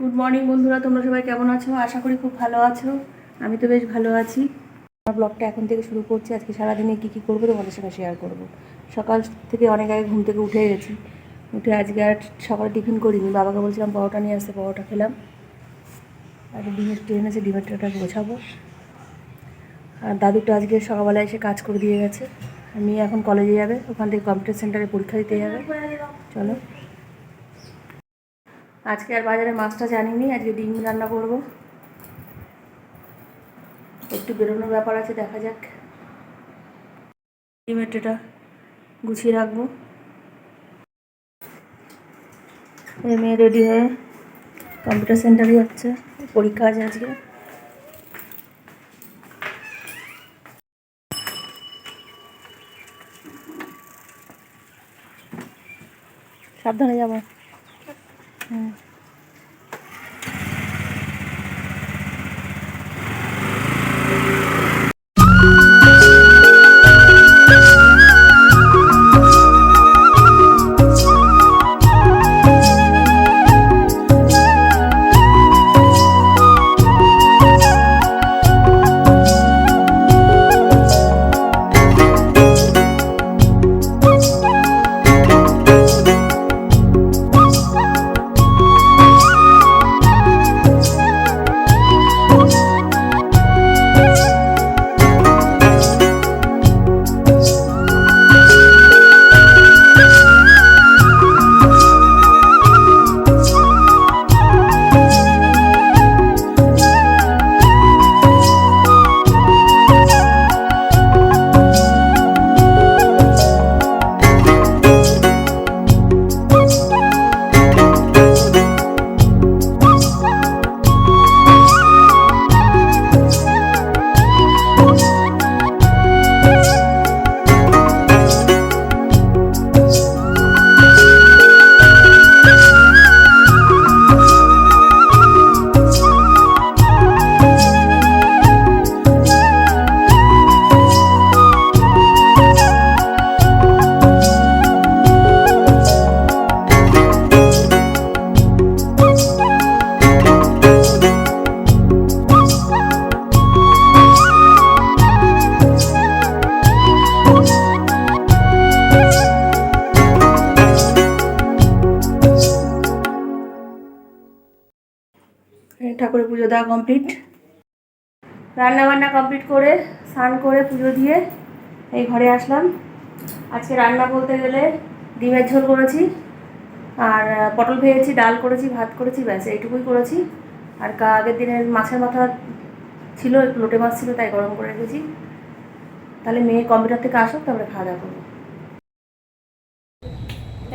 Good morning বন্ধুরা, তোমরা সবাই কেমন আছো? আশা করি খুব ভালো আছো। আমি তো বেশ ভালো আছি। আমার ব্লগটা এখন থেকে শুরু করছি। আজকে সারাদিনে কী কী করবো তোমাদের সঙ্গে শেয়ার করব। সকাল থেকে অনেক আগে ঘুম থেকে উঠে গেছি। উঠে আজকে আর সকালে টিফিন করিনি, বাবাকে বলছিলাম পরোটা নিয়ে আসতে, পরোটা খেলাম। আর ডিমের ট্রেন আছে, ডিমের ট্রেনটা গোছাবো। আর দাদুটা আজকে সকালবেলা এসে কাজ করে দিয়ে গেছে। আমি এখন কলেজে যাবে, ওখান থেকে কম্পিউটার সেন্টারে পরীক্ষা দিতে যাবে। চলো, আজকে আর বাজারে মাছটা জানিনি, আজকে ডিম রান্না করবো। একটু বেরোনোর ব্যাপার আছে, দেখা যাক। ডিমের ট্রেটা গুছিয়ে রাখবো। মেয়ে রেডি হয়ে কম্পিউটার সেন্টারে যাচ্ছে, পরীক্ষা আছে আজকে। সাবধানে যাবো। ঠাকুরের পুজো দেওয়া কমপ্লিট, রান্নাবান্না কমপ্লিট করে স্নান করে পুজো দিয়ে এই ঘরে আসলাম। আজকে রান্না বলতে গেলে ডিমের ঝোল করেছি, আর পটল ভেজেছি, ডাল করেছি, ভাত করেছি, ব্যাস এইটুকুই করেছি। আর আগের দিনের মাছের মাথা ছিল, একটু লোটে মাছ ছিল, তাই গরম করে রেখেছি। তাহলে মেয়ে কম্পিউটার থেকে আসুক, তারপরে খাওয়া দাওয়া করবো।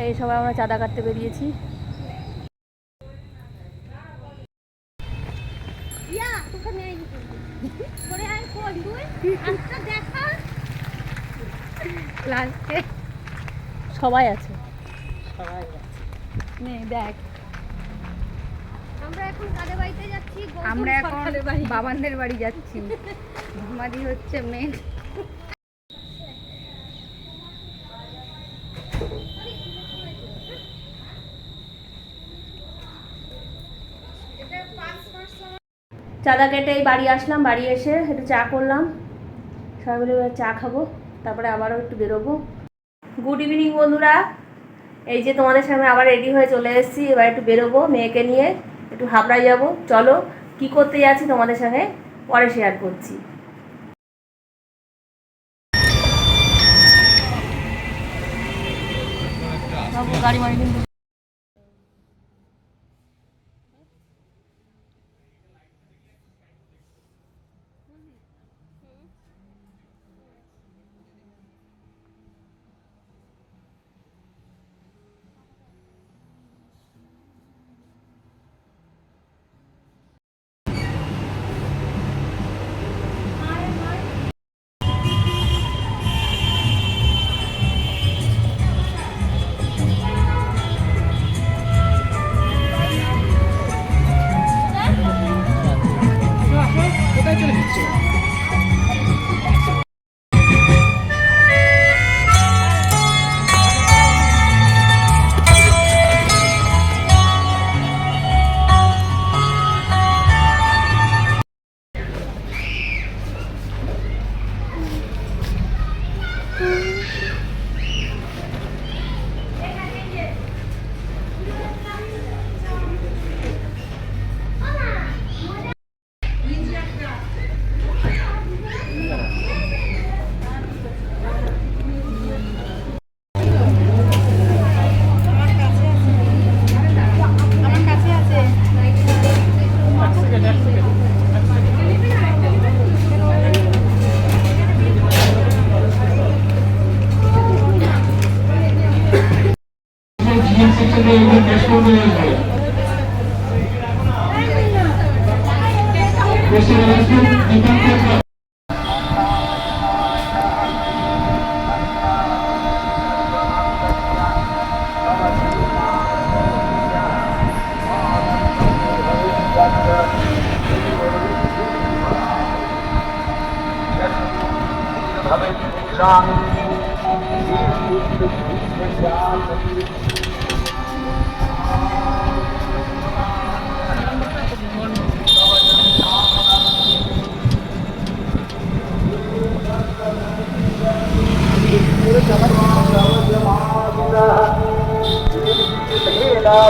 এই সবাই আমরা চাঁদা কাটতে বেরিয়েছি। সবাই আছে, সবাই আছে। দেখ, আমরা এখন কাদের বাড়িতে যাচ্ছি? আমরা এখন বাবানদের বাড়ি যাচ্ছি। ধুমাদি হচ্ছে মেন। চাঁদা কেটে এই বাড়ি আসলাম, বাড়ি এসে একটু চা করলাম, সবাই মিলে চা খাবো, তারপরে আবারও একটু বেরোবো। গুড ইভিনিং বন্ধুরা, এই যে তোমাদের সামনে আবার রেডি হয়ে চলে এসেছি। এবার একটু বেরোবো, মেয়েকে নিয়ে একটু হাবড়ায় যাবো। চলো, কি করতে যাচ্ছি তোমাদের সঙ্গে পরে শেয়ার করছি। গাড়ি মারি কিন্তু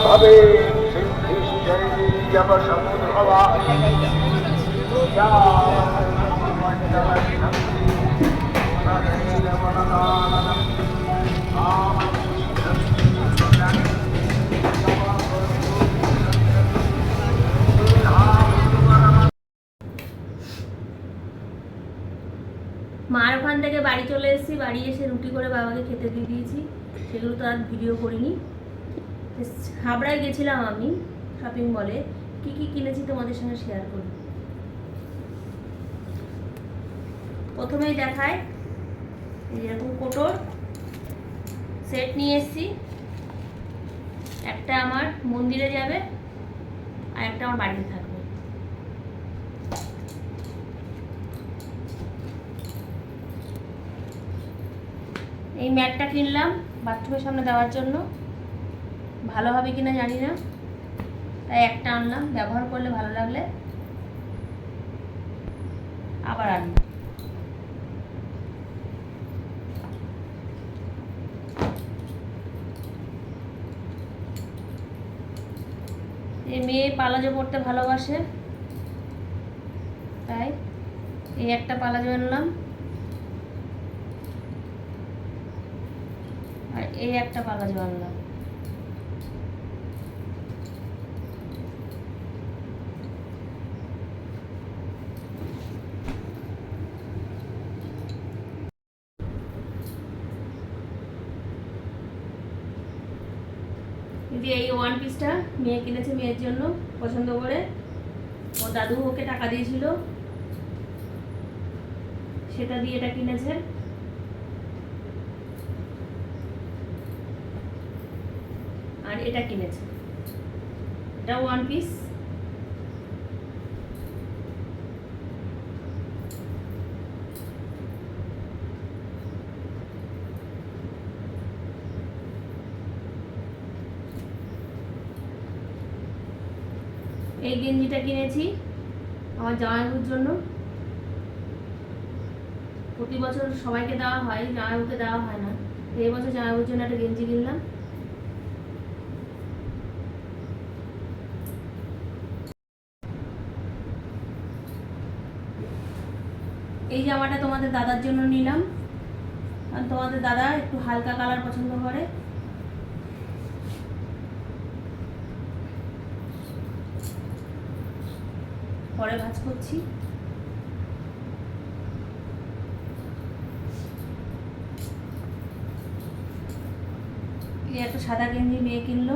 ভাবে সমুদ্রবা মার ওখান থেকে বাড়ি চলে এসেছি, বাড়ি এসে রুটি করে বাবাকে খেতে দিয়ে দিয়েছি। সেগুলো তো আর ভিডিও করিনি। হাবড়ায় গেছিলাম আমি শপিং মলে, কি কি কিনেছি তোমাদের সঙ্গে শেয়ার করি। প্রথমেই দেখায় এরকম কোটোর সেট নিয়ে এসেছি। একটা আমার মন্দিরে যাবে আর একটা আমার বাড়িতে থাকবে। এই ম্যাটটা কিনলাম বাথরুমের সামনে দেওয়ার জন্য, ভালো হবে কিনা জানি না, তাই একটা আনলাম, ব্যবহার করলে ভালো লাগলে আবার আনলাম। এই মেয়ে পালাজো পরতে ভালোবাসে, তাই এই একটা পালাজো আনলাম আর এই একটা পালাজো আনলাম। দিয়ে এই ওয়ান পিসটা মেয়ে কিনেছে মেয়ের জন্য পছন্দ করে। ও দাদু ওকে টাকা দিয়েছিল, সেটা দিয়ে এটা কিনেছে। আর এটা কিনেছে, এটা ওয়ান পিস। এই গেঞ্জিটা কিনেছি আমার জামাইবাবুর জন্য। প্রতি বছর সবাইকে দেওয়া হয়, জামাইবাবুকে দেওয়া হয় না, এই বছর জামাইবাবুর জন্য একটা গেঞ্জি কিনলাম। এই জামাটা তোমাদের দাদার জন্য নিলাম, কারণ তোমাদের দাদা একটু হালকা কালার পছন্দ করে। পরে ভাঁজ করছি। এই একটা সাদা গেঞ্জি মেয়ে কিনলো,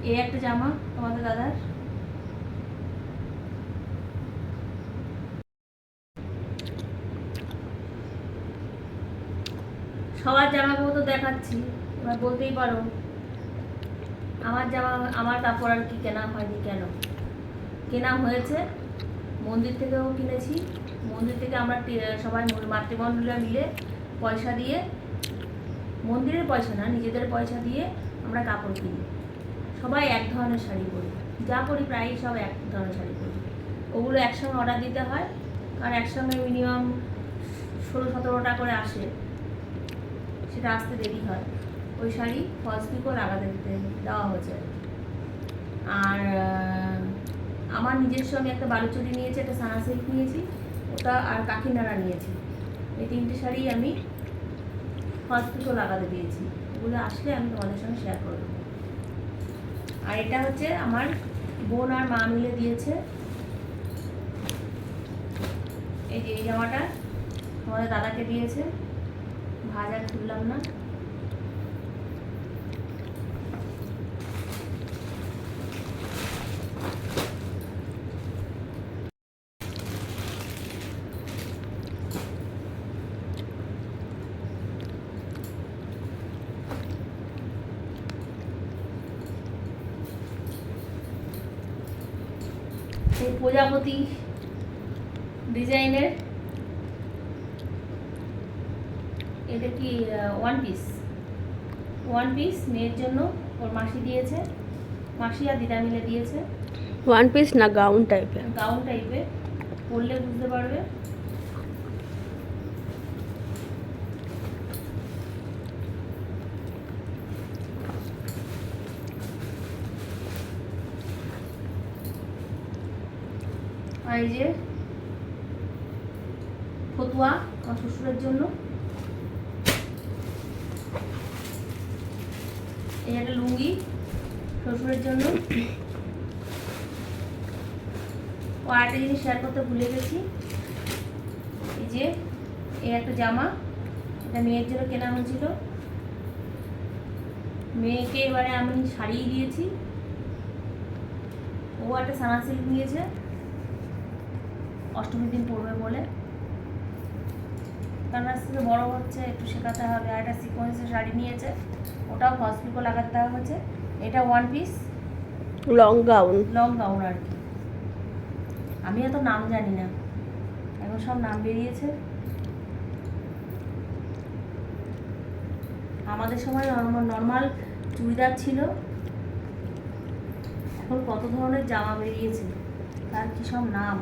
এই একটা জামা তোমাদের দাদার। সবার জামা কাপড় তো দেখাচ্ছি, এবার বলতেই পারো আমার জামা আমার কাপড় আর কি কেনা হয়নি কেন? কেনা হয়েছে, মন্দির থেকেও কিনেছি। মন্দির থেকে আমরা সবাই মাতৃমণ্ডলীরা মিলে পয়সা দিয়ে, মন্দিরের পয়সা না নিজেদের পয়সা দিয়ে আমরা কাপড় কিনি। সবাই এক ধরনের শাড়ি পরি, যা পরি প্রায়ই সব এক ধরনের শাড়ি পরি। ওগুলো একসঙ্গে অর্ডার দিতে হয়, কারণ একসঙ্গে মিনিমাম 16-17টা করে আসে, সেটা আসতে দেরি হয়। ওই শাড়ি ফলস পিকও লাগাতে দেওয়া হয়েছে। আর আমার নিজস্ব আমি একটা বালুচুরি নিয়েছি, একটা সানা সিল্ক নিয়েছি, ওটা আর কাকিনাড়া নিয়েছি। এই তিনটে শাড়ি আমি ফলস পিকও লাগাতে দিয়েছি। ওগুলো আসলে আমি তোমাদের সঙ্গে শেয়ার করব। আর এটা হচ্ছে আমার বোন আর মা মিলে দিয়েছে, এই যে এই জামাটা তোমাদের দাদাকে দিয়েছে, ভাজ আর খুললাম না। এই প্রজাপতি ডিজাইনের, এটা কি ওয়ান পিস মেয়ের জন্য ওর মাসি দিয়েছে, মাসি আর দিদা মিলে দিয়েছে। ওয়ান পিস না গাউন টাইপের, পরলে বুঝতে পারবে। আর এই যে ফতুয়া আমার শ্বশুরের জন্য, এই একটা লুঙ্গি শ্বশুরের জন্য। ও আরেকটা জিনিস শেয়ার করতে ভুলে গেছি, এই যে এই একটা জামা, এটা মেয়ের জন্য কেনা হয়েছিল। মেয়েকে এবারে আমি শাড়ি দিয়েছি, ও একটা সানা সিল্ক নিয়েছে অষ্টমীর দিন পরবে বলে, কারণ আস্তে আস্তে বড়ো হচ্ছে, একটু শেখাতে হবে। আর একটা সিকোয়েন্সের শাড়ি নিয়েছে, ওটাও হসপিটাল লাগাতে দেওয়া হচ্ছে। এটা ওয়ান পিস লং গাউন আর কি। আমি এত নাম জানি না, এখন সব নাম বেরিয়েছে। আমাদের সময় নর্মাল চুড়িদার ছিল, এখন কত ধরনের জামা বেরিয়েছে, তার কি সব নাম।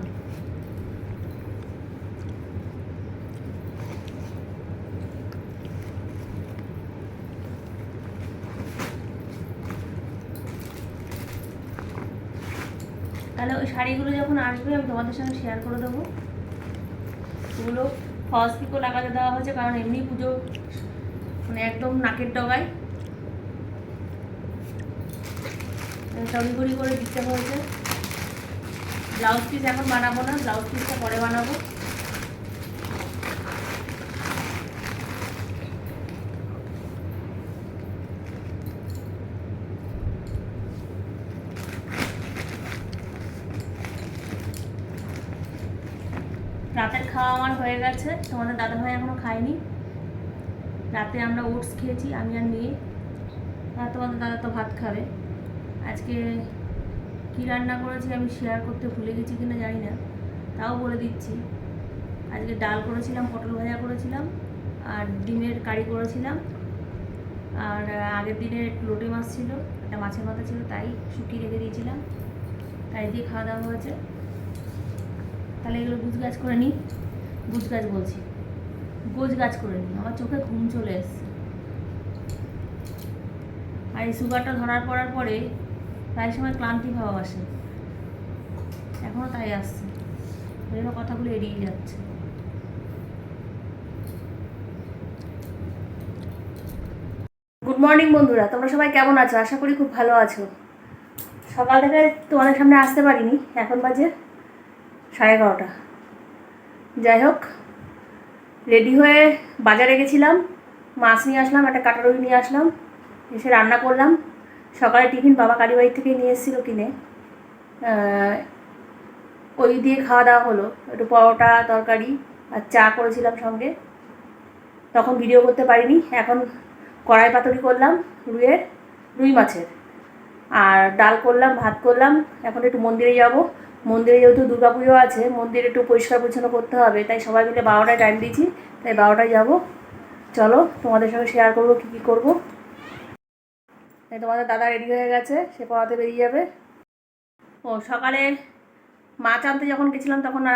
তাহলে ওই শাড়িগুলো যখন আসবে আমি তোমাদের সঙ্গে শেয়ার করে দেবো। ওগুলো ফলস পিকো লাগাতে দেওয়া হয়েছে, কারণ এমনি পুজো মানে একদম নাকের ডগায় তড়িঘড়ি করে দিতে হয়েছে। ব্লাউজ পিস এখন বানাবো না, ব্লাউজ পিসটা পরে বানাবো। রাতের খাওয়া আমার হয়ে গেছে, তোমাদের দাদাভাই এখনো খায়নি। রাতে আমরা ওটস খেয়েছি আমি আর মেয়ে, আর তোমাদের দাদা তো ভাত খাবে। আজকে কী রান্না করেছি আমি শেয়ার করতে ভুলে গেছি কিনা জানি না, তাও বলে দিচ্ছি। আজকে ডাল করেছিলাম, পটল ভাজা করেছিলাম, আর ডিমের কারি করেছিলাম। আর আগের দিনের লোটে মাছ ছিল, একটা মাছের মাথা ছিল, তাই শুকিয়ে রেখে দিয়েছিলাম, তাই দিয়ে খাওয়া দাওয়া হয়েছে। তাহলে এগুলো গোছ করে নিই, গোছ গাছ করে নিই, আমার চোখে ঘুম চলে এসছে। আর এই সুগারটা ধরার পরে প্রায় সময় ক্লান্তি ভাব আসে, এখনও তাই আসছে, ওই জন্য কথাগুলো এড়িয়ে যাচ্ছে। গুড মর্নিং বন্ধুরা, তোমরা সবাই কেমন আছো? আশা করি খুব ভালো আছো। সকাল থেকে তোমাদের সামনে আসতে পারিনি, এখন বাজে 11:30। যাই হোক, রেডি হয়ে বাজারে গেছিলাম, মাছ নিয়ে আসলাম, একটা কাটা রুই নিয়ে আসলাম, এসে রান্না করলাম। সকালে টিফিন বাবা কালীবাড়ি থেকে নিয়ে এসেছিলো কিনে, ওই দিয়ে খাওয়া দাওয়া হলো। একটু পরোটা তরকারি আর চা করেছিলাম সঙ্গে, তখন ভিডিও করতে পারিনি। এখন কড়াই পাতুরি করলাম রুই মাছের, আর ডাল করলাম, ভাত করলাম। এখন একটু মন্দিরে যাব, মন্দিরে যেহেতু দুর্গাপুজো আছে, মন্দিরে একটু পরিষ্কার পরিচ্ছন্ন করতে হবে, তাই সবাই মিলে 12টায় টাইম দিয়েছি, তাই 12টায় যাব। চলো তোমাদের সঙ্গে শেয়ার করবো কী কী করবো। তাই তোমাদের দাদা রেডি হয়ে গেছে, সে পড়াতে বেরিয়ে যাবে। ও সকালে মাছ আনতে যখন গেছিলাম তখন আর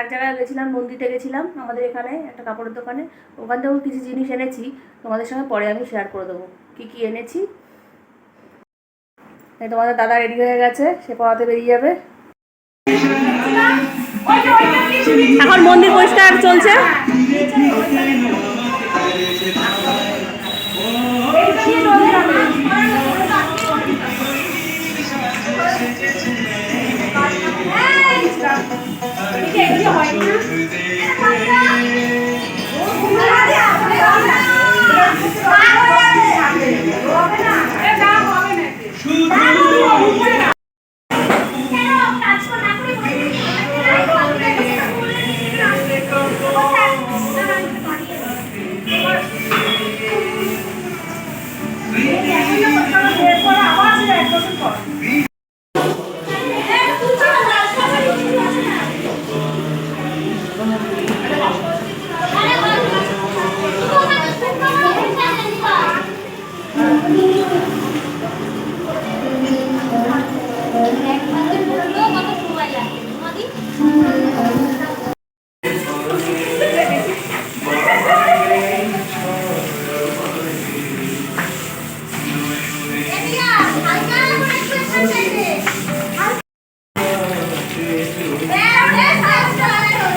এক জায়গায় গেছিলাম, মন্দিরে গেছিলাম আমাদের এখানে একটা কাপড়ের দোকানে, ওখান থেকেও কিছু জিনিস এনেছি, তোমাদের সঙ্গে পরে আমি শেয়ার করে দেবো কী কী এনেছি। তাই তোমাদের দাদা রেডি হয়ে গেছে, সে পড়াতে বেরিয়ে যাবে। এখন মন্দির পরিষ্কার চলছে।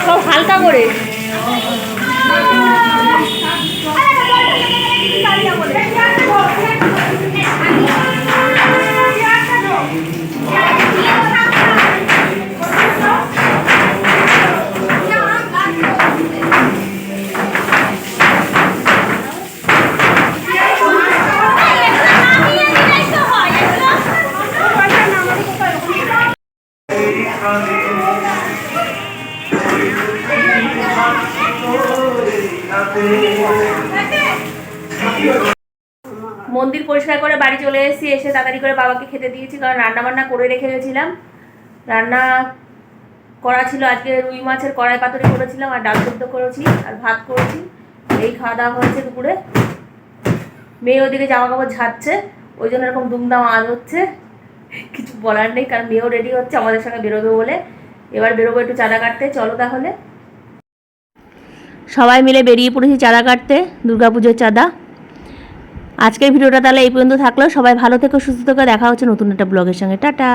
সব হালকা করে মন্দির পরিষ্কার করে বাড়ি চলে এসেছি। এসে তাড়াতাড়ি করে বাবাকে খেতে দিয়েছি, কারণ রান্না বান্না করে রেখে গেছিলাম। রান্না করা ছিল আজকে রুই মাছের কড়াই পাতুরি করেছিলাম, আর ডাল সেদ্ধ করেছি, আর ভাত করেছি। এই খাওয়া দাওয়া হয়েছে দুপুরে। মেয়ে ওদিকে জামা কাপড় ঝাড়ছে, ওই জন্য এরকম দুমদাম আওয়াজ হচ্ছে। কিছু বলার নেই, কারণ মেয়েও রেডি হচ্ছে আমাদের সঙ্গে বেরোবে বলে। এবার বেরোবো একটু চাঁদা কাটতে। চলো তাহলে সবাই মিলে বেরিয়ে পড়েছি চাঁদা কাটতে, দুর্গাপুজোর চাঁদা। আজকের ভিডিওটা তাহলে এই পর্যন্ত থাকলো। সবাই ভালো থেকো, সুস্থ থেকো। দেখা হচ্ছে নতুন একটা ব্লগের সঙ্গে। টাটা।